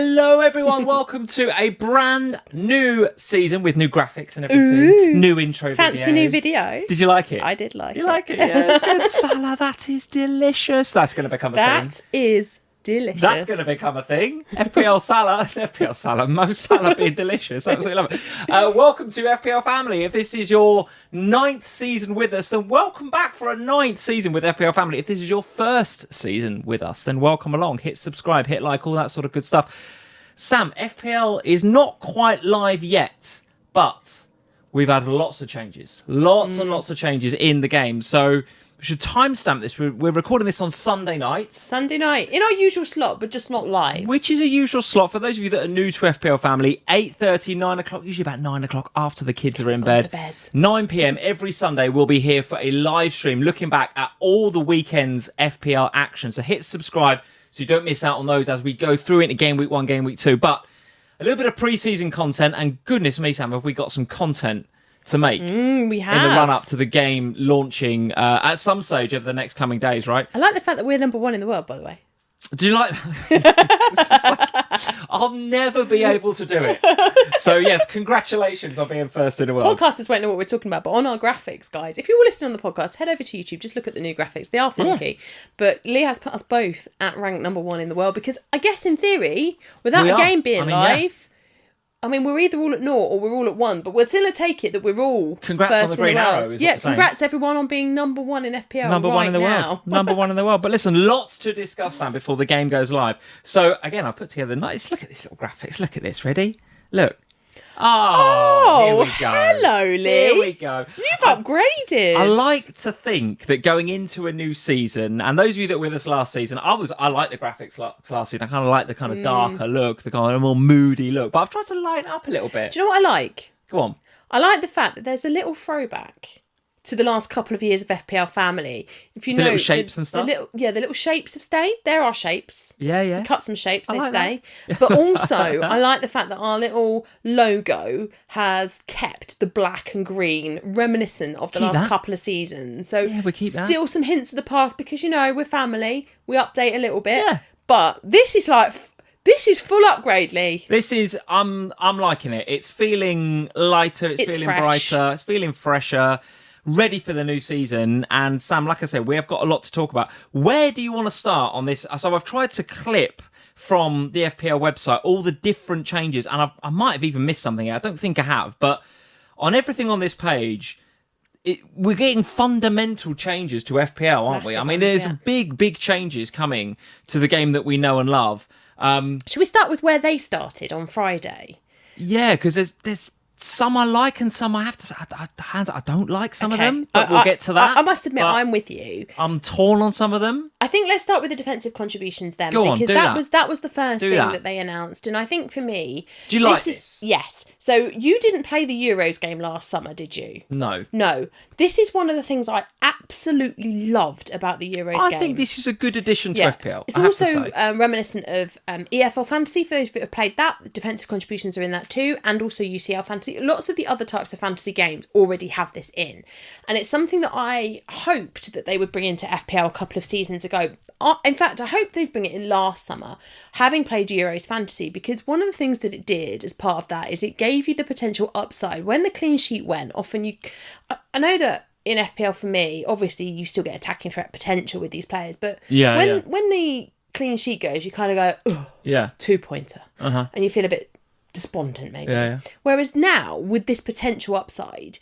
Hello, everyone. Welcome to a brand new season with new graphics and everything. New intro Fancy new video. Did you like it? I did like it. You like it? Yeah, it's good. Salah, that is delicious. That's going to become a thing. That is delicious. That's going to become a thing. FPL Salah, Mo Salah being delicious. Absolutely love it. Welcome to FPL Family. If this is your 9th season with us, then welcome back for a 9th season with FPL Family. If this is your first season with us, then welcome along. Hit subscribe, hit like, all that sort of good stuff. Sam, FPL is not quite live yet, but we've had lots of changes. Lots and lots of changes in the game. So we should timestamp this. We're recording this on Sunday night. Sunday night. In our usual slot, but just not live. Which is a usual slot. For those of you that are new to FPL Family, 8:30, 9 o'clock, usually about 9 o'clock after the kids are in bed. 9 p.m. every Sunday, we'll be here for a live stream looking back at all the weekend's FPL action. So hit subscribe so you don't miss out on those as we go through it in game week 1, game week 2. But a little bit of pre-season content, and goodness me, Sam, have we got some content to make we have. in the run-up to the game launching at some stage over the next coming days, right? I like the fact that we're number 1 in the world, by the way. Do you like that? I'll never be able to do it. So, yes, congratulations on being first in the world. Podcasters won't know what we're talking about, but on our graphics, guys, if you were listening on the podcast, head over to YouTube, just look at the new graphics. They are funky. Yeah. But Lee has put us both at rank number 1 in the world because I guess in theory, without a game being live... I mean, we're either all at 0 or we're all at 1, but we're still to take it that we're all congrats first on the green in the arrow. world. Yeah, congrats everyone on being number 1 in FPL number right 1 in the now. world. Number 1 in the world. But listen, lots to discuss, Sam, before the game goes live. So, again, I've put together nice. Look at this little graphics. Look at this. Ready? Look. Oh, here we go. Hello, Lee. Here we go. You've upgraded. I like to think that going into a new season, and those of you that were with us last season, I like the graphics last season. I kind of like the kind of darker look, the kind of more moody look. But I've tried to lighten up a little bit. Do you know what I like? Go on. I like the fact that there's a little throwback to the last couple of years of FPL Family. If you know, little shapes and stuff. The little shapes have stayed. There are shapes. Yeah, yeah. We cut some shapes, they like stay. But also, I like the fact that our little logo has kept the black and green, reminiscent of the last couple of seasons. So yeah, we keep that. Still some hints of the past because we're family. We update a little bit. Yeah. But this is full upgrade, Lee. This is I'm liking it. It's feeling lighter. It's feeling fresh. Brighter. It's feeling fresher. Ready for the new season. And Sam, like I said, we have got a lot to talk about. Where do you want to start on this? So I've tried to clip from the FPL website all the different changes, and I might have even missed something. I don't think I have, but on everything on this page, we're getting fundamental changes to FPL, aren't we? I mean, there's big changes coming to the game that we know and love. Should we start with where they started on Friday? Yeah, because there's some I like and some I have to say I don't like some of them, but we'll get to that. I must admit, I'm with you. I'm torn on some of them. I think let's start with the defensive contributions then, Go on, because that was the first thing that. that they announced, and I think for me, do you like this? Yes. So you didn't play the Euros game last summer, did you? No. This is one of the things I absolutely loved about the Euros game. I think this is a good addition to FPL. It's also reminiscent of Ep4 Fantasy. For those that have played that, the defensive contributions are in that too, and also UCL Fantasy. Lots of the other types of fantasy games already have this in, and it's something that I hoped that they would bring into FPL a couple of seasons ago. In fact, I hope they'd bring it in last summer, having played Euros Fantasy, because one of the things that it did as part of that is it gave you the potential upside. When the clean sheet went, often I know that in FPL for me, obviously you still get attacking threat potential with these players, but when the clean sheet goes, you kind of go, oh, 2-pointer. And you feel a bit despondent maybe. Whereas now, with this potential upside,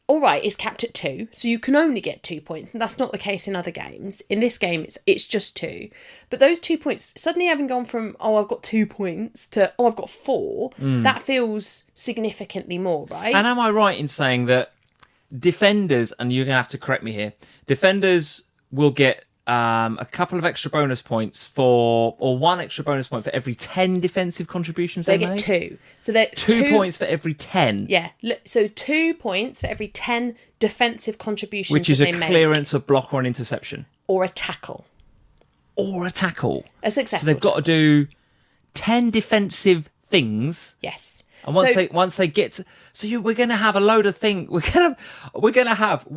all right, it's capped at 2, so you can only get 2 points, and that's not the case in other games. In this game, it's just 2. But those 2 points, suddenly having gone from, I've got 2 points, to, I've got 4, that feels significantly more, right? And am I right in saying that defenders, and you're going to have to correct me here, defenders will get a couple of extra bonus points or 1 extra bonus point for every 10 defensive contributions they get make? 2. So they're 2 points for every 10. Yeah, so 2 points for every 10 defensive contributions, which is that a they clearance, make. a block, or an interception, or a tackle, a successful. So they've got to do 10 defensive things. Yes. And once they get to, we're going to have a load of things. We're going to have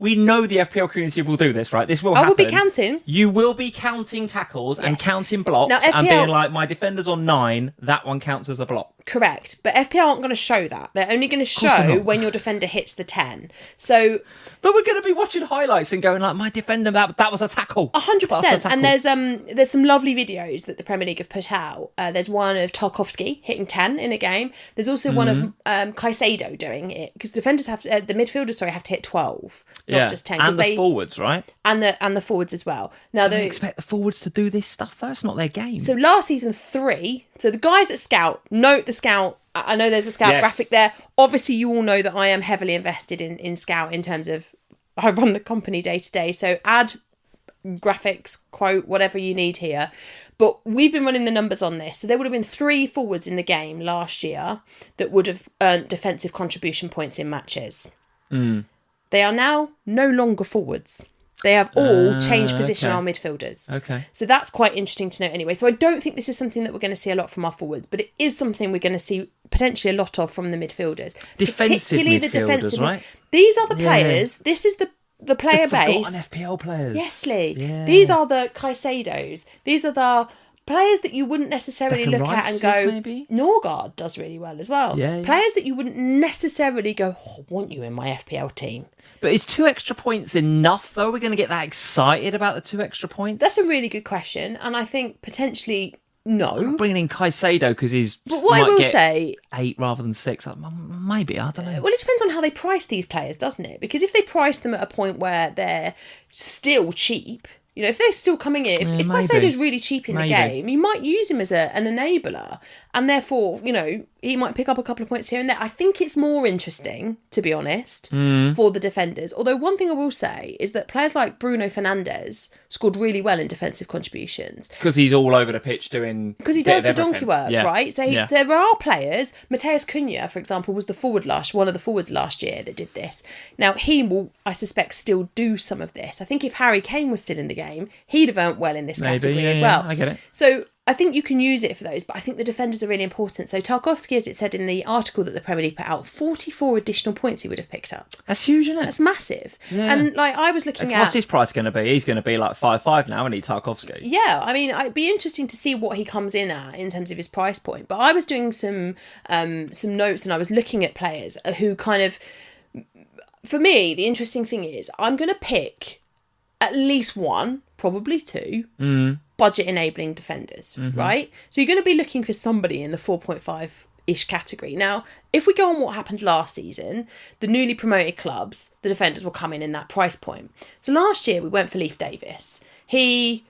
we know the FPL community will do this, right? This will I happen. will be counting. You will be counting tackles and counting blocks Now, and FPL being like, my defender's on 9, that one counts as a block. Correct. But FPL aren't going to show that. They're only going to they're show not. when your defender hits the 10. So But we're going to be watching highlights and going like, my defender, that was a tackle. 100%. And there's some lovely videos that the Premier League have put out. There's one of Tarkowski hitting 10 in a game. There's also one of Caicedo doing it, because defenders have the midfielders have to hit 12, not just 10. And the forwards, right? And the forwards as well. Now They expect the forwards to do this stuff though. It's not their game. So last season 3. So the guys at Scout, note the Scout. I know there's a Scout graphic there. Obviously, you all know that I am heavily invested in Scout in terms of I run the company day to day. So add graphics, quote, whatever you need here. But we've been running the numbers on this. So there would have been 3 forwards in the game last year that would have earned defensive contribution points in matches. They are now no longer forwards. They have all changed position on midfielders. Okay. So that's quite interesting to note anyway. So I don't think this is something that we're going to see a lot from our forwards, but it is something we're going to see potentially a lot of from the midfielders. Defensive particularly midfielders, the defensive, right? These are the players. This is the player base. Forgotten FPL players. Yes, Lee. Yeah. These are the Caicedos. These are the players that you wouldn't necessarily Declan look at and Rice's, go, maybe? Norgard does really well as well. Yeah. Players that you wouldn't necessarily go, I want you in my FPL team. But is 2 extra points enough, though? We're going to get that excited about the 2 extra points? That's a really good question. And I think potentially no. Bringing in Caicedo because he's But what I will say, 8 rather than 6. Maybe, I don't know. well, it depends on how they price these players, doesn't it? Because if they price them at a point where they're still cheap, you know, if they're still coming in, if Caicedo's really cheap in the game, you might use him as an enabler, and therefore, you know, he might pick up a couple of points here and there. I think it's more interesting, to be honest, for the defenders. Although one thing I will say is that players like Bruno Fernandes scored really well in defensive contributions. Because he's all over the pitch doing... Because he does the donkey work, yeah. right? So there are players, Mateus Cunha, for example, was one of the forwards last year that did this. Now, he will, I suspect, still do some of this. I think if Harry Kane was still in the game, he'd have earned well in this category as well. I get it. So I think you can use it for those, but I think the defenders are really important. So Tarkowski, as it said in the article that the Premier League put out, 44 additional points he would have picked up. That's huge, isn't it? That's massive. Yeah. And like I was looking at... What's his price going to be? He's going to be like 5.5 now, isn't he, Tarkowski? Yeah, I mean, it'd be interesting to see what he comes in at in terms of his price point. But I was doing some notes and I was looking at players who kind of... For me, the interesting thing is I'm going to pick at least 1, probably 2, budget enabling defenders, right? So you're going to be looking for somebody in the 4.5-ish category. Now, if we go on what happened last season, the newly promoted clubs, the defenders will come in that price point. So last year we went for Leif Davis. He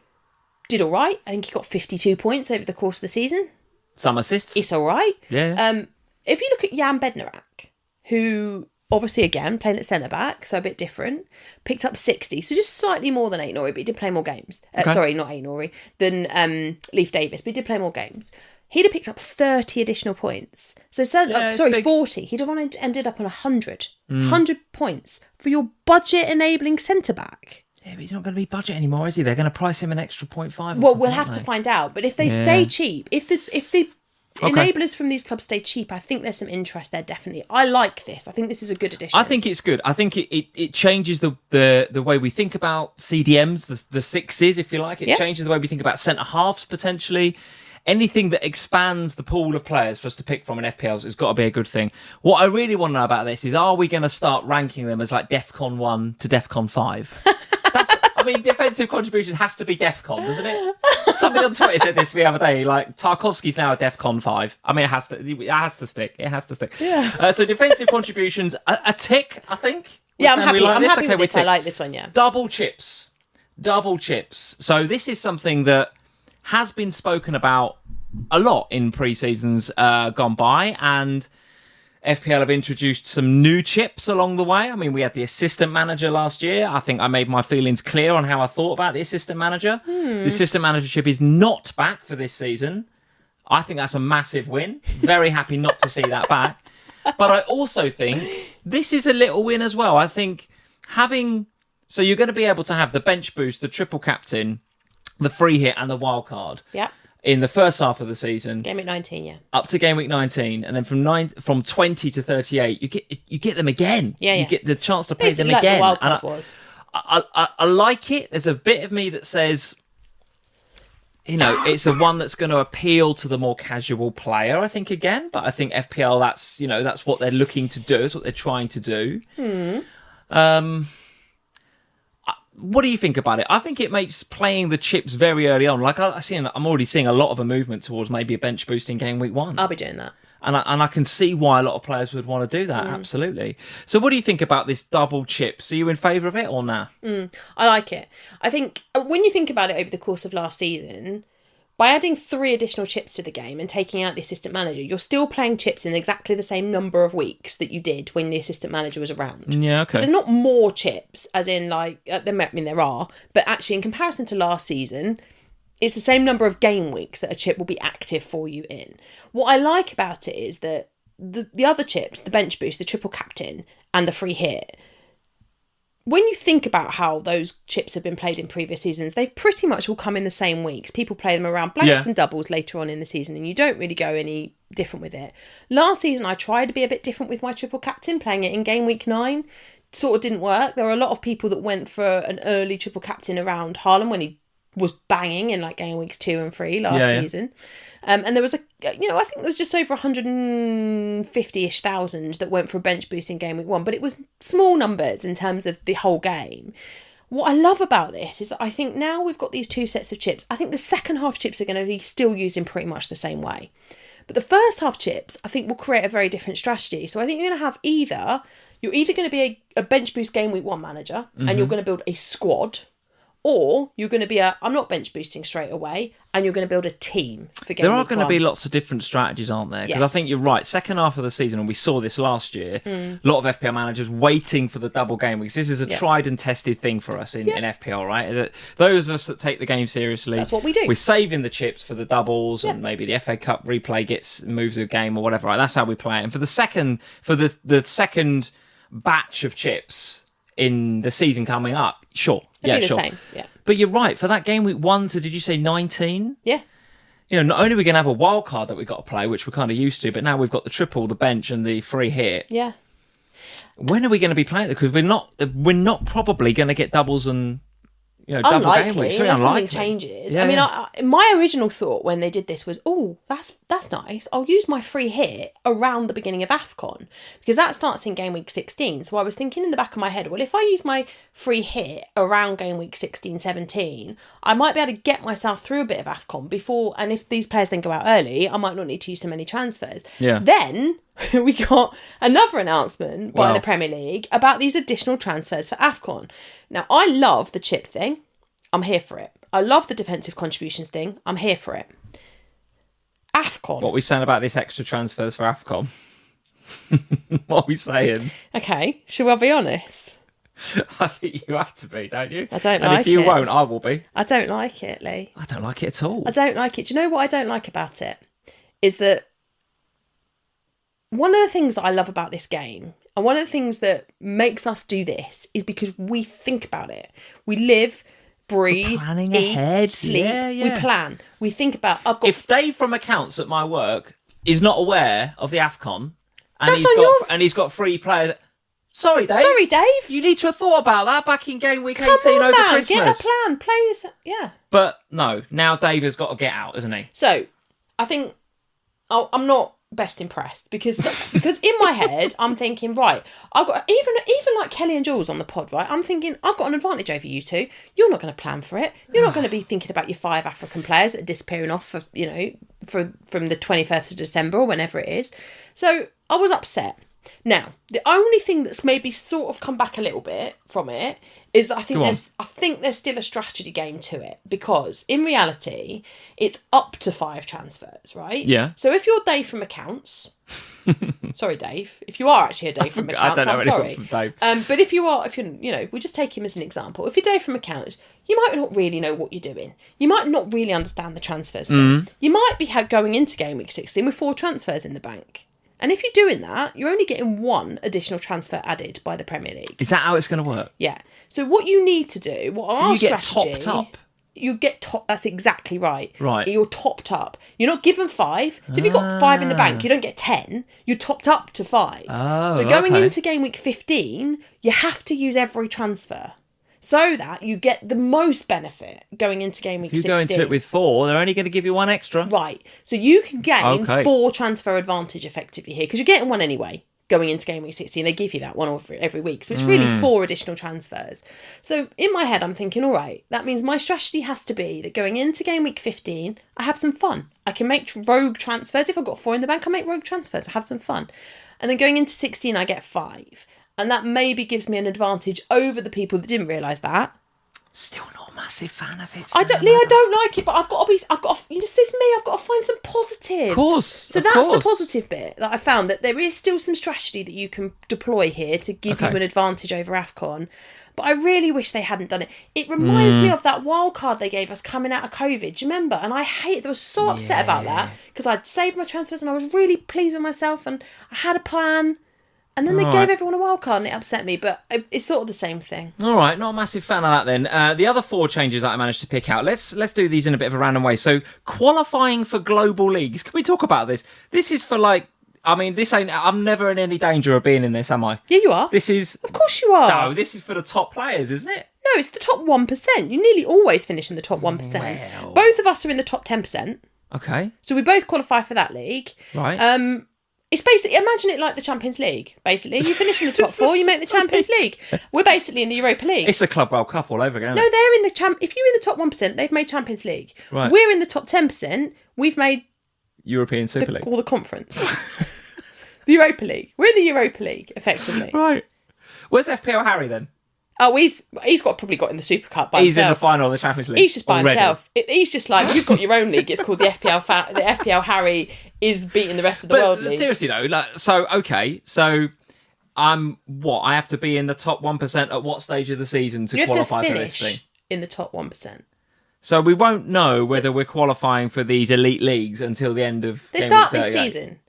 did all right. I think he got 52 points over the course of the season. Some assists. It's all right. Yeah. If you look at Jan Bednarak, who... obviously, again, playing at centre-back, so a bit different. Picked up 60, so just slightly more than Aït-Nouri, but he did play more games. Sorry, not Aït-Nouri, than Leif Davis, but he did play more games. He'd have picked up 30 additional points. So, 40. He'd have ended up on 100. 100 points for your budget-enabling centre-back. Yeah, but he's not going to be budget anymore, is he? They're going to price him an extra 0.5 or Well, we'll have to find out. But if they stay cheap, if the enablers from these clubs stay cheap, I think there's some interest there, definitely. I like this. I think this is a good addition. I think it's good. I think it changes the way we think about CDMs, the sixes, if you like. It changes the way we think about centre-halves, potentially. Anything that expands the pool of players for us to pick from in FPLs has got to be a good thing. What I really want to know about this is, are we going to start ranking them as like DEFCON 1 to DEFCON 5? I mean, defensive contribution has to be DEFCON, doesn't it? Somebody on Twitter said this the other day, like, Tarkowski's now a DEFCON 5. I mean, it has to stick. It has to stick. Yeah. So defensive contributions, a tick, I think. Yeah, I'm happy. I'm happy with this. Tick. I like this one, yeah. Double chips. So this is something that has been spoken about a lot in pre-seasons gone by, and FPL have introduced some new chips along the way. I mean, we had the assistant manager last year. I think I made my feelings clear on how I thought about the assistant manager. The assistant manager chip is not back for this season. I think that's a massive win. Very happy not to see that back. But I also think this is a little win as well. I think so you're going to be able to have the bench boost, the triple captain, the free hit and the wild card. Yeah. in the first half of the season. Game week 19, yeah. Up to game week 19, and then from 20 to 38, you get them again. Yeah, you yeah. get the chance to play Basically them like again. the wild card was. I like it. There's a bit of me that says, it's a one that's going to appeal to the more casual player, I think, again. But I think FPL, that's what they're looking to do. It's what they're trying to do. What do you think about it? I think it makes playing the chips very early on. Like I'm already seeing a lot of a movement towards maybe a bench boost in game week 1. I'll be doing that. And I can see why a lot of players would want to do that, absolutely. So what do you think about this double chips? Are you in favour of it or nah? I like it. I think when you think about it over the course of last season, by adding 3 additional chips to the game and taking out the assistant manager, you're still playing chips in exactly the same number of weeks that you did when the assistant manager was around. Yeah, okay. So there's not more chips, as in there are, but actually in comparison to last season, it's the same number of game weeks that a chip will be active for you in. What I like about it is that the other chips, the bench boost, the triple captain, and the free hit, when you think about how those chips have been played in previous seasons, they've pretty much all come in the same weeks. People play them around blanks and doubles later on in the season, and you don't really go any different with it. Last season, I tried to be a bit different with my triple captain, playing it in game week 9. Sort of didn't work. There were a lot of people that went for an early triple captain around Haaland when he was banging in like game weeks 2 and 3 last season. And there was I think there was just over 150-ish thousand that went for a bench boost in game week 1, but it was small numbers in terms of the whole game. What I love about this is that I think now we've got these 2 sets of chips. I think the second half chips are going to be still used in pretty much the same way. But the first half chips, I think, will create a very different strategy. So I think you're going to have you're either going to be a bench boost game week 1 manager, and you're going to build a squad, or you're going to be I'm not bench boosting straight away, and you're going to build a team for game week 1. There are going to be lots of different strategies, aren't there? Because I think you're right. Second half of the season, and we saw this last year, a lot of FPL managers waiting for the double game weeks. This is a tried and tested thing for us in FPL, right? That those of us that take the game seriously, that's what we do. We're saving the chips for the doubles, and maybe the FA Cup replay moves a game or whatever. Right? That's how we play it. And for the second batch of chips in the season coming up, sure. It'd be the same, yeah. But you're right, for that game week 1 to, did you say 19? Yeah. Not only are we going to have a wild card that we've got to play, which we're kind of used to, but now we've got the triple, the bench, and the free hit. Yeah. When are we going to be playing it? Because we're not probably going to get doubles and double game weeks. Very unless unlikely. Something changes. Yeah, I mean, my original thought when they did this was, that's nice. I'll use my free hit around the beginning of AFCON, because that starts in game week 16. So I was thinking in the back of my head, well, if I use my free hit around game week 16, 17, I might be able to get myself through a bit of AFCON before, and if these players then go out early, I might not need to use so many transfers. Yeah. Then we got another announcement by the Premier League about these additional transfers for AFCON. Now, I love the chip thing. I'm here for it. I love the defensive contributions thing. I'm here for it. AFCON. What are we saying about this extra transfers for AFCON? What are we saying? Okay, shall I be honest? I think you have to be, don't you? I don't like it. And if you won't, I will be. I don't like it, Lee. I don't like it at all. I don't like it. Do you know what I don't like about it? Is that one of the things that I love about this game, and one of the things that makes us do this, is because we think about it. We live, breathe, planning eat, ahead. sleep. Yeah. We plan. We think about. If Dave from accounts at my work is not aware of the AFCON, and he's got 3 players. Sorry, Dave. You need to have thought about that back in game week 18 over Christmas. Get a plan. Yeah. But no, now Dave has got to get out, isn't he? So, I think I'm not best impressed because in my head I'm thinking, right, I've got even like Kelly and Jules on the pod, right? I'm thinking I've got an advantage over you two. You're not going to plan for it. You're not going to be thinking about your 5 African players that are disappearing off from the 21st of December or whenever it is. So I was upset. Now, the only thing that's maybe sort of come back a little bit from it is I think there's still a strategy game to it, because in reality it's up to 5 transfers, right? Yeah. So if you're Dave from accounts, sorry Dave, if you are actually a Dave from accounts, I'm sorry. From Dave. But if we just take him as an example. If you're Dave from accounts, you might not really know what you're doing. You might not really understand the transfers thing. You might be going into game week 16 with 4 transfers in the bank. And if you're doing that, you're only getting 1 additional transfer added by the Premier League. Is that how it's going to work? Yeah. So what you need to do, our strategy... You get topped up? you get top. That's exactly right. Right. You're topped up. You're not given 5. So if you've got 5 in the bank, you don't get 10. You're topped up to 5. Oh, so going okay. into game week 15, you have to use every transfer so that you get the most benefit going into game week 16. If you go into it with 4, they're only going to give you 1 extra. Right. So you can gain Okay. 4 transfer advantage effectively here because you're getting 1 anyway. Going into game week 16, they give you that one every week. So it's really 4 additional transfers. So in my head, I'm thinking, all right, that means my strategy has to be that going into game week 15, I have some fun. I can make rogue transfers. If I've got 4 in the bank, I make rogue transfers. I have some fun. And then going into 16, I get 5. And that maybe gives me an advantage over the people that didn't realise that. Still not a massive fan of it. I don't like it, but this is me, I've got to find some positive. Of course. So that's the positive bit that I found, that there is still some strategy that you can deploy here to give you an advantage over AFCON. But I really wish they hadn't done it. It reminds me of that wild card they gave us coming out of COVID. Do you remember? And I was so upset about that because I'd saved my transfers and I was really pleased with myself and I had a plan. And then they gave everyone a wild card and it upset me, but it's sort of the same thing. All right, not a massive fan of that then. The other 4 changes that I managed to pick out, let's do these in a bit of a random way. So qualifying for global leagues. Can we talk about this? This is for I'm never in any danger of being in this, am I? Yeah, you are. This is... Of course you are. No, this is for the top players, isn't it? No, it's the top 1%. You nearly always finish in the top 1%. Well. Both of us are in the top 10%. Okay. So we both qualify for that league. Right. It's basically, imagine it like the Champions League, basically. You finish in the top 4, you make the Champions League. We're basically in the Europa League. It's a Club World Cup all over again. No, they're in the if you're in the top 1%, they've made Champions League. Right. We're in the top 10%, we've made European Super League. Or the conference. The Europa League. We're in the Europa League, effectively. Right. Where's FPL Harry then? Oh, he's probably got in the Super Cup by He's himself. in the final of the Champions League. He's just by already. himself. He's just like, you've got your own league. It's called the FPL. The FPL Harry is beating the rest of the world league. Seriously though, I have to be in the top 1% at what stage of the season to qualify for this thing? In the top 1%. So we won't know whether we're qualifying for these elite leagues until the end of They game start week this 38. season.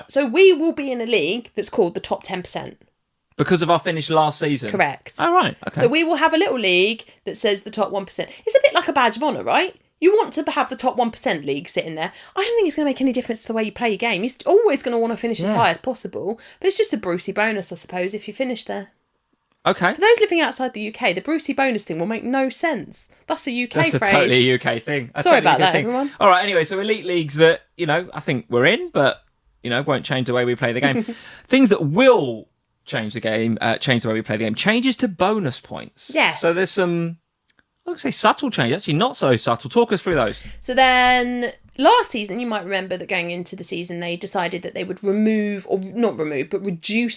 So we will be in a league that's called the top 10%. Because of our finish last season? Correct. Oh, right. Okay. So we will have a little league that says the top 1%. It's a bit like a badge of honour, right? You want to have the top 1% league sitting there. I don't think it's going to make any difference to the way you play your game. You're always going to want to finish as high as possible. But it's just a Brucey bonus, I suppose, if you finish there. Okay. For those living outside the UK, the Brucey bonus thing will make no sense. That's a UK That's phrase. totally a UK thing. Sorry about that, everyone. All right, anyway, so elite leagues that, I think we're in, but, won't change the way we play the game. Things that will change the game, change the way we play the game. Changes to bonus points. Yes. So there's some, I would say subtle changes, actually not so subtle. Talk us through those. So then last season, you might remember that going into the season, they decided that they would reduce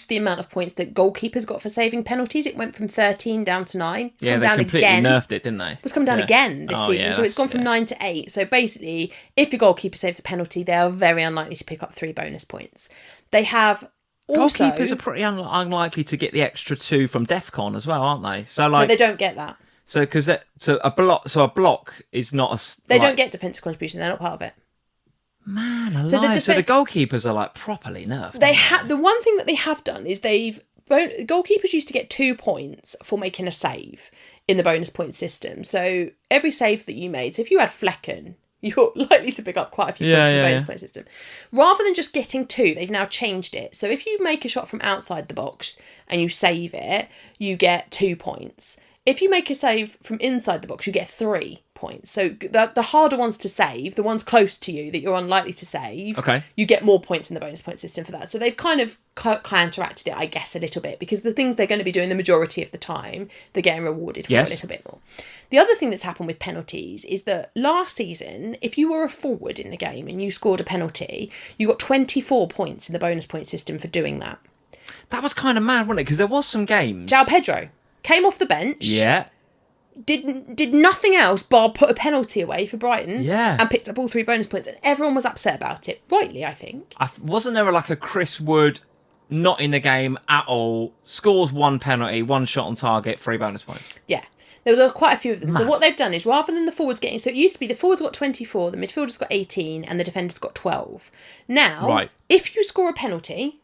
the amount of points that goalkeepers got for saving penalties. It went from 13 down to 9. It's come they down completely again. nerfed it, didn't they? It's come down again this season. So it's gone from 9 to 8. So basically, if your goalkeeper saves a penalty, they are very unlikely to pick up 3 bonus points. They have also... Goalkeepers are pretty unlikely to get the extra 2 from DEFCON as well, aren't they? So No, they don't get that. So because a block is not a... They don't get defensive contribution. They're not part of it. Man alive. So the goalkeepers are properly nerfed. The one thing that they have done is goalkeepers used to get 2 points for making a save in the bonus point system. So every save that you made, so if you had Flecken, you're likely to pick up quite a few points in the bonus point system. Rather than just getting 2, they've now changed it. So if you make a shot from outside the box and you save it, you get 2 points. If you make a save from inside the box, you get 3 points. So the harder ones to save, the ones close to you that you're unlikely to save, you get more points in the bonus point system for that. So they've kind of counteracted it, I guess, a little bit, because the things they're going to be doing the majority of the time, they're getting rewarded for a little bit more. The other thing that's happened with penalties is that last season, if you were a forward in the game and you scored a penalty, you got 24 points in the bonus point system for doing that. That was kind of mad, wasn't it? Because there was some games. João Pedro came off the bench. Yeah. Did nothing else bar put a penalty away for Brighton. Yeah. And picked up all 3 bonus points, and everyone was upset about it. Rightly, I think. Wasn't there a Chris Wood not in the game at all, scores 1 penalty, 1 shot on target, 3 bonus points? Yeah. There was quite a few of them. Mad. So what they've done is, rather than the forwards getting... So it used to be the forwards got 24, the midfielders got 18, and the defenders got 12. Now, if you score a penalty,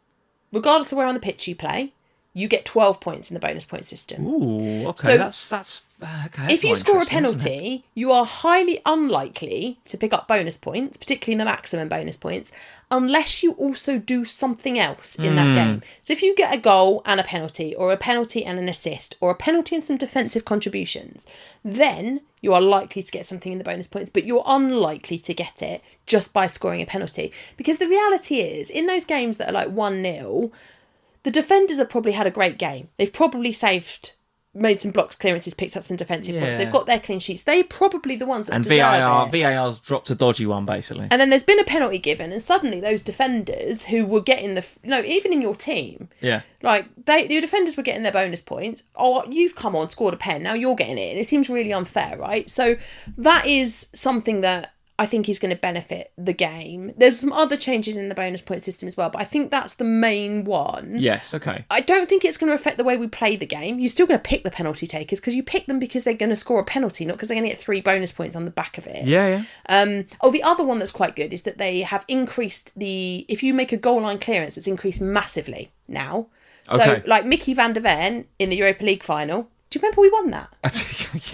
regardless of where on the pitch you play, you get 12 points in the bonus point system. Ooh, okay, So that's okay. That's if you more score a interesting, isn't it? penalty, you are highly unlikely to pick up bonus points, particularly the maximum bonus points, unless you also do something else in that game. So if you get a goal and a penalty, or a penalty and an assist, or a penalty and some defensive contributions, then you are likely to get something in the bonus points, but you're unlikely to get it just by scoring a penalty. Because the reality is, in those games that are like 1-0, the defenders have probably had a great game. They've probably made some blocks, clearances, picked up some defensive points. They've got their clean sheets. They're probably the ones that deserve it. VAR's dropped a dodgy one, basically. And then there's been a penalty given, and suddenly those defenders who were getting even in your team, like your defenders were getting their bonus points. Oh, you've come on, scored a pen, now you're getting it. And it seems really unfair, right? So that is something that I think is going to benefit the game. There's some other changes in the bonus point system as well, but I think that's the main one. Yes, okay. I don't think it's going to affect the way we play the game. You're still going to pick the penalty takers because you pick them because they're going to score a penalty, not because they're going to get 3 bonus points on the back of it. Yeah. The other one that's quite good is that they have increased if you make a goal line clearance, it's increased massively now. So, like Mickey van der Ven in the Europa League final, do you remember we won that? Yeah.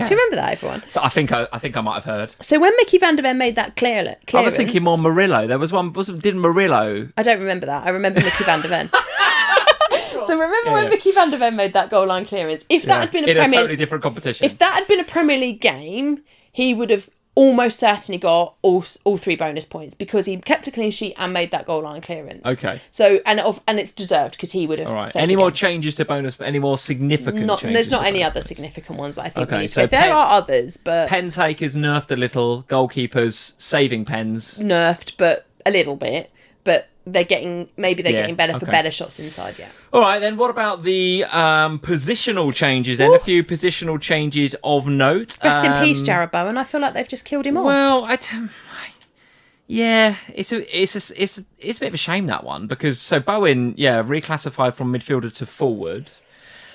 Do you remember that, everyone? So I think I might have heard. So when Mickey van der Ven made that clearance... I was thinking more Murillo. There was one... Didn't Murillo... I don't remember that. I remember Mickey van der Ven. So remember when Mickey van der Ven made that goal line clearance? If that had been a totally different competition. If that had been a Premier League game, he would have almost certainly got all 3 bonus points because he kept a clean sheet and made that goal line clearance. Okay. So and it's deserved because he would have. All right. Any more changes to bonus? Any more significant changes? There's not any other significant ones that I think we need to so go. There are others, but pen takers nerfed a little. Goalkeepers saving pens nerfed, but a little bit. But they're getting better for better shots inside. Yeah. All right, then. What about the positional changes? Then a few positional changes of note. Rest in peace, Jarrod Bowen. I feel like they've just killed him off. Well, it's a bit of a shame, that one, because Bowen reclassified from midfielder to forward.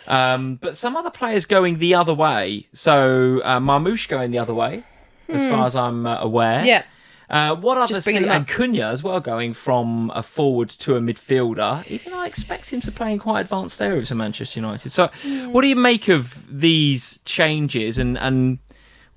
But some other players going the other way. So Marmoush going the other way, as far as I'm aware. Yeah. What other and Cunha as well going from a forward to a midfielder, even though I expect him to play in quite advanced areas of Manchester United. So what do you make of these changes, and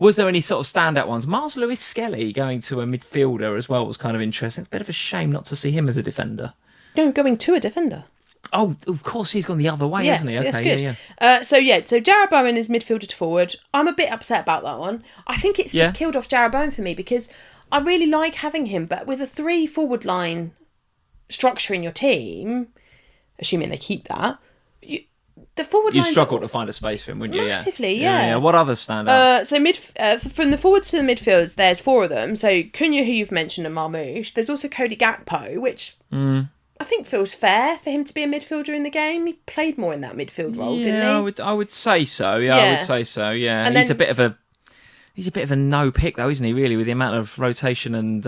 was there any sort of standout ones? Miles Lewis-Skelly going to a midfielder as well was kind of interesting. Bit of a shame not to see him as a defender. No, going to a defender. Oh, of course, he's gone the other way, hasn't he? Okay, that's good. Yeah. So Jarrod Bowen is midfielder to forward. I'm a bit upset about that one. I think it's just killed off Jarrod Bowen for me because I really like having him, but with a 3 forward line structure in your team, assuming they keep that, the forward line... You'd struggle to find a space for him, wouldn't you? Massively, yeah. What others stand out? From the forwards to the midfields, there's 4 of them. So Cunha, who you've mentioned, and Marmoush. There's also Cody Gakpo, which I think feels fair for him to be a midfielder in the game. He played more in that midfield role, didn't he? I would say so. Yeah, I would say so. Yeah, and he's a bit of a no pick, though, isn't he? Really, with the amount of rotation and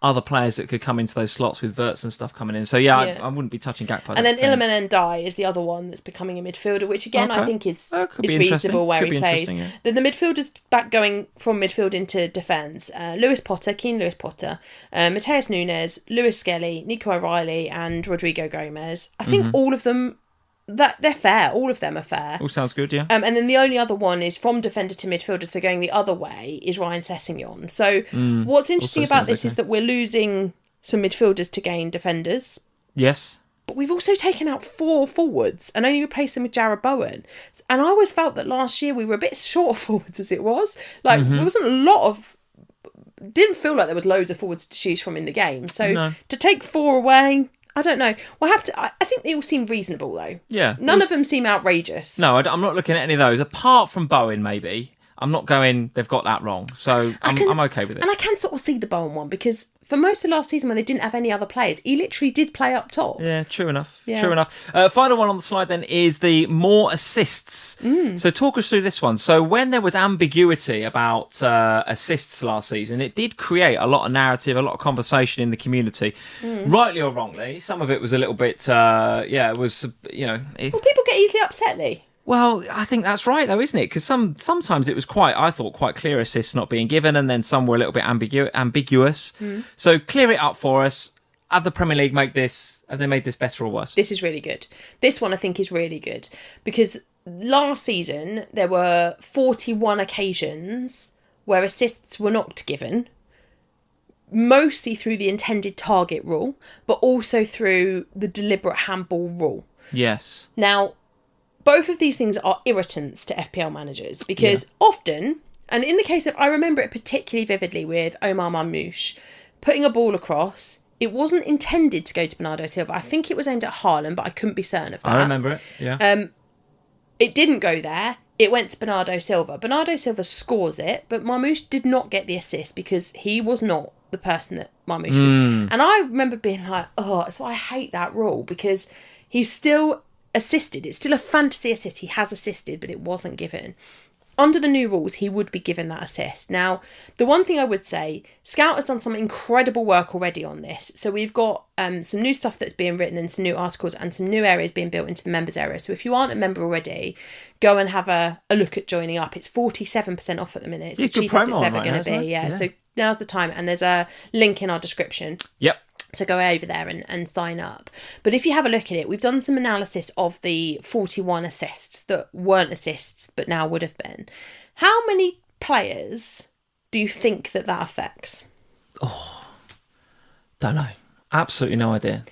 other players that could come into those slots with Verts and stuff coming in. So I wouldn't be touching Gakpo. And then Iliman Ndiaye is the other one that's becoming a midfielder, which again I think is reasonable where he plays. Yeah. Then the midfielders back going from midfield into defence. Keane Lewis Potter, Mateus Nunes, Lewis-Skelly, Nico O'Reilly, and Rodrigo Gomez. I think all of them. They're fair. All of them are fair. All sounds good, yeah. And then the only other one is from defender to midfielder, so going the other way is Ryan Sessegnon. So what's interesting about this is that we're losing some midfielders to gain defenders. Yes. But we've also taken out 4 forwards and only replaced them with Jarrod Bowen. And I always felt that last year we were a bit short of forwards as it was. Like, there wasn't a lot of... Didn't feel like there was loads of forwards to choose from in the game. So to take 4 away... I don't know. We'll have to. I think they all seem reasonable, though. Yeah. None of them seem outrageous. No, I'm not looking at any of those. Apart from Bowen, maybe. I'm not going, they've got that wrong. So I'm okay with it. And I can sort of see the Bowen one because for most of last season when they didn't have any other players, he literally did play up top. Yeah, true enough. Yeah. True enough. Final one on the slide then is the more assists. So talk us through this one. So when there was ambiguity about assists last season, it did create a lot of narrative, a lot of conversation in the community. Rightly or wrongly. Some of it was a little bit, it was, Well, people get easily upset, Lee. Well, I think that's right, though, isn't it? Because sometimes it was quite clear assists not being given, and then some were a little bit ambiguous. So clear it up for us. have the Premier League made this better or worse? This is really good. This one I think is really good because last season there were 41 occasions where assists were not given, mostly through the intended target rule, but also through the deliberate handball rule. Yes. Now, both of these things are irritants to FPL managers because often, and in the case of, I remember it particularly vividly with Omar Marmoush, putting a ball across, it wasn't intended to go to Bernardo Silva. I think it was aimed at Haaland, but I couldn't be certain of that. I remember it, yeah. It didn't go there. It went to Bernardo Silva. Bernardo Silva scores it, but Marmoush did not get the assist because he was not the person that Marmoush was. And I remember being like, oh, so I hate that rule because he's still assisted. It's still a fantasy assist. He has assisted, but it wasn't given. Under the new rules, he would be given that assist. Now, the one thing I would say, Scout has done some incredible work already on this. So we've got some new stuff that's being written and some new articles and some new areas being built into the members area. So if you aren't a member already, go and have a look at joining up. It's 47% off at the minute. It's the cheapest it's ever going to be. Yeah, so now's the time. And there's a link in our description. Yep. So go over there and sign up. But if you have a look at it, we've done some analysis of the 41 assists that weren't assists but now would have been. How many players do you think that affects? Oh, don't know. Absolutely no idea.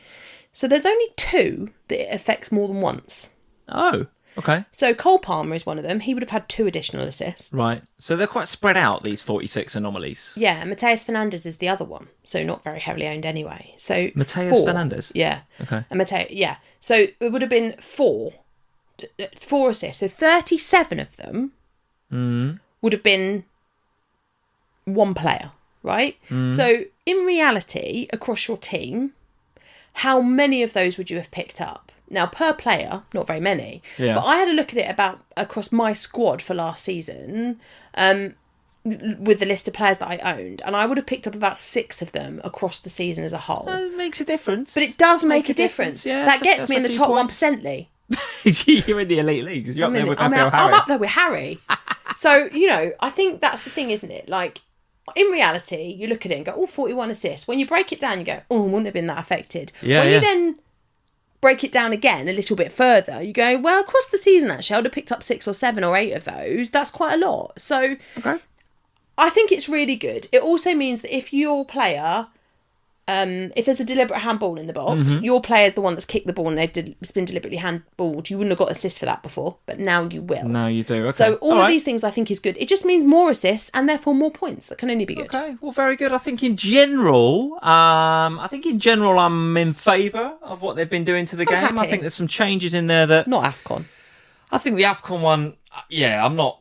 So there's only 2 that it affects more than once. Oh, okay. So Cole Palmer is one of them. He would have had 2 additional assists. Right. So they're quite spread out, these 46 anomalies. Yeah, and Mateus Fernandes is the other one. So not very heavily owned anyway. So Mateus 4. Fernandes? Yeah. Okay. And Mateus, yeah. So it would have been 4 assists. So 37 of them would have been one player, right? So in reality, across your team, how many of those would you have picked up? Now, per player, not very many. Yeah. But I had a look at it about across my squad for last season with the list of players that I owned. And I would have picked up about 6 of them across the season as a whole. It makes a difference. But it does make a difference. Yeah, that gets me in the top 1%, Lee. You're in the elite leagues. You're up there with FPL Harry. I'm up there with Harry. So, I think that's the thing, isn't it? Like, in reality, you look at it and go, 41 assists. When you break it down, you go, I wouldn't have been that affected. Yeah, when you then break it down again a little bit further, you go, well, across the season, actually, I would have picked up 6 or 7 or 8 of those. That's quite a lot. So I think it's really good. It also means that if your player, if there's a deliberate handball in the box, your player's the one that's kicked the ball and it's been deliberately handballed. You wouldn't have got assist for that before, but now you will. Now you do. Okay. So all of these things I think is good. It just means more assists and therefore more points. That can only be good. Okay, well, very good. I think in general, I'm in favour of what they've been doing to the game. Happy. I think there's some changes in there that. Not AFCON. I think the AFCON one. Yeah, I'm not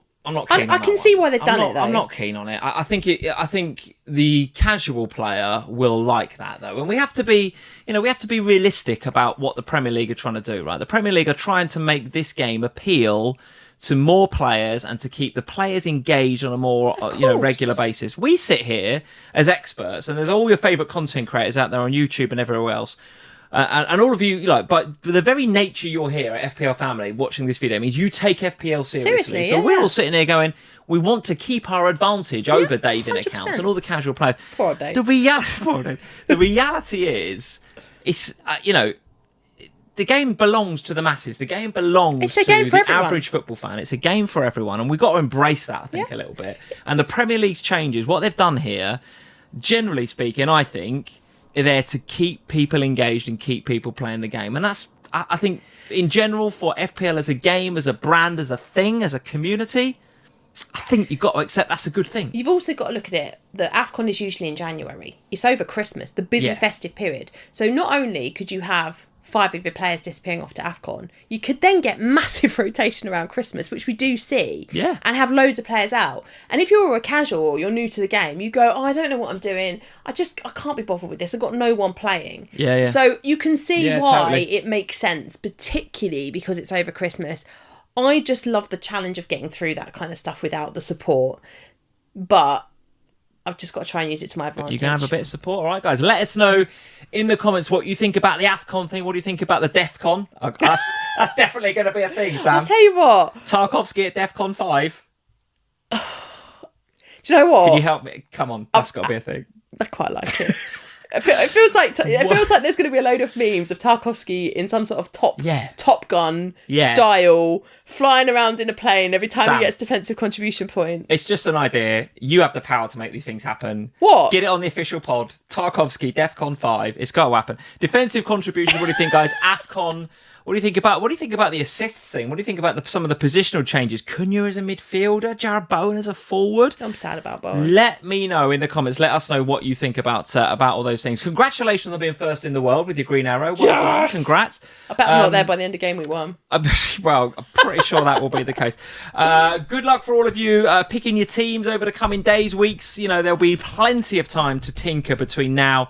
keen on I can see why they've done it though. I'm not keen on it. I think the casual player will like that though, and we have to be realistic about what the Premier League are trying to do, right? The Premier League are trying to make this game appeal to more players and to keep the players engaged on a more regular basis. We sit here as experts, and there's all your favourite content creators out there on YouTube and everywhere else. And all of you, but the very nature you're here at FPL Family watching this video means you take FPL seriously. So we're all sitting there going, we want to keep our advantage over Dave in accounts and all the casual players. Poor Dave. The reality is, it's the game belongs to the masses. The game belongs to the average football fan. It's a game for everyone, and we've got to embrace that, I think, a little bit. And the Premier League's changes, what they've done here, generally speaking, I think, are there to keep people engaged and keep people playing the game. And that's, I think, in general, for FPL as a game, as a brand, as a thing, as a community, I think you've got to accept that's a good thing. You've also got to look at it. The AFCON is usually in January. It's over Christmas, the busy festive period. So not only could you have 5 of your players disappearing off to AFCON, you could then get massive rotation around Christmas, which we do see, and have loads of players out. And if you're a casual or you're new to the game, you go, I don't know what I'm doing. I can't be bothered with this. I've got no one playing. So you can see why it makes sense, particularly because it's over Christmas. I just love the challenge of getting through that kind of stuff without the support. But I've just got to try and use it to my advantage. You can have a bit of support. All right, guys. Let us know in the comments what you think about the AFCON thing. What do you think about the DEFCON? That's definitely going to be a thing, Sam. I'll tell you what. Tarkovsky at DEFCON 5. Do you know what? Can you help me? Come on. That's got to be a thing. I quite like it. It feels like there's going to be a load of memes of Tarkovsky in some sort of Top Gun style, flying around in a plane every time he gets defensive contribution points. It's just an idea. You have the power to make these things happen. What? Get it on the official pod. Tarkovsky, DEFCON 5. It's got to happen. Defensive contribution. What do you think, guys? AFCON. What do you think about the assists thing? What do you think about some of the positional changes? Cunha as a midfielder, Jared Bowen as a forward. I'm sad about Bowen. Let me know in the comments. Let us know what you think about all those things. Congratulations on being first in the world with your green arrow. Well done. Congrats. I bet I'm not there by the end of game week 1. Well, I'm pretty sure that will be the case. Good luck for all of you picking your teams over the coming days, weeks. You know, there'll be plenty of time to tinker between now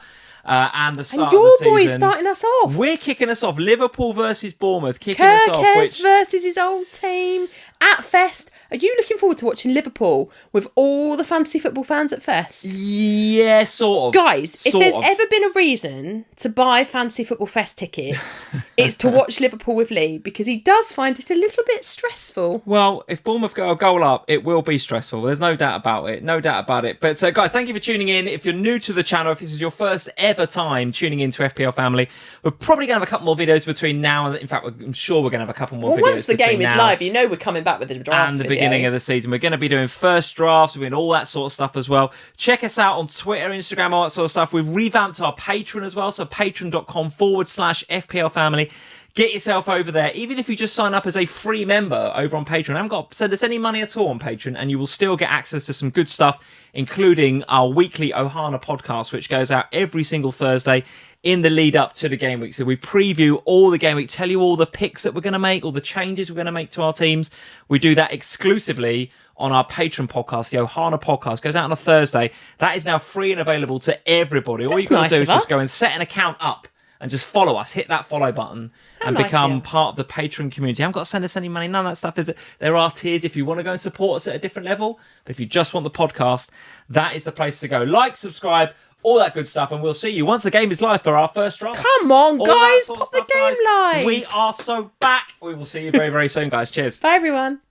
and the start of the season. And your boy's starting us off. We're kicking us off. Liverpool versus Bournemouth kicking us off. Kirkes versus his old team at Fest. Are you looking forward to watching Liverpool with all the fantasy football fans at Fest? Yeah, sort of. Guys, if there's ever been a reason to buy fantasy football Fest tickets, it's to watch Liverpool with Lee, because he does find it a little bit stressful. Well, if Bournemouth go a goal up, it will be stressful. There's no doubt about it. No doubt about it. But guys, thank you for tuning in. If you're new to the channel, if this is your first ever time tuning into FPL Family, we're probably going to have a couple more videos between now and... In fact, I'm sure we're going to have a couple more videos. Once the game is live, you know we're coming back with the drafts and the beginning of the season. We're going to be doing first drafts, we're doing all that sort of stuff as well. Check us out on Twitter, Instagram, all that sort of stuff. We've revamped our Patreon as well, so patreon.com/FPL Family. Get yourself over there. Even if you just sign up as a free member over on Patreon, I haven't got to send us any money at all on Patreon, and you will still get access to some good stuff, including our weekly Ohana podcast, which goes out every single Thursday in the lead up to the game week. So we preview all the game week, tell you all the picks that we're going to make, all the changes we're going to make to our teams. We do that exclusively on our Patreon podcast. The Ohana podcast goes out on a Thursday. That is now free and available to everybody. All you've got to do is just go and set an account up and just follow us, hit that follow button and become part of the Patreon community. You haven't got to send us any money, none of that stuff. There are tiers if you want to go and support us at a different level, but if you just want the podcast, that is the place to go. Like, subscribe, all that good stuff, and we'll see you once the game is live for our first draft. Come on, guys, pop the game live. We are so back. We will see you very, very soon, guys. Cheers. Bye, everyone.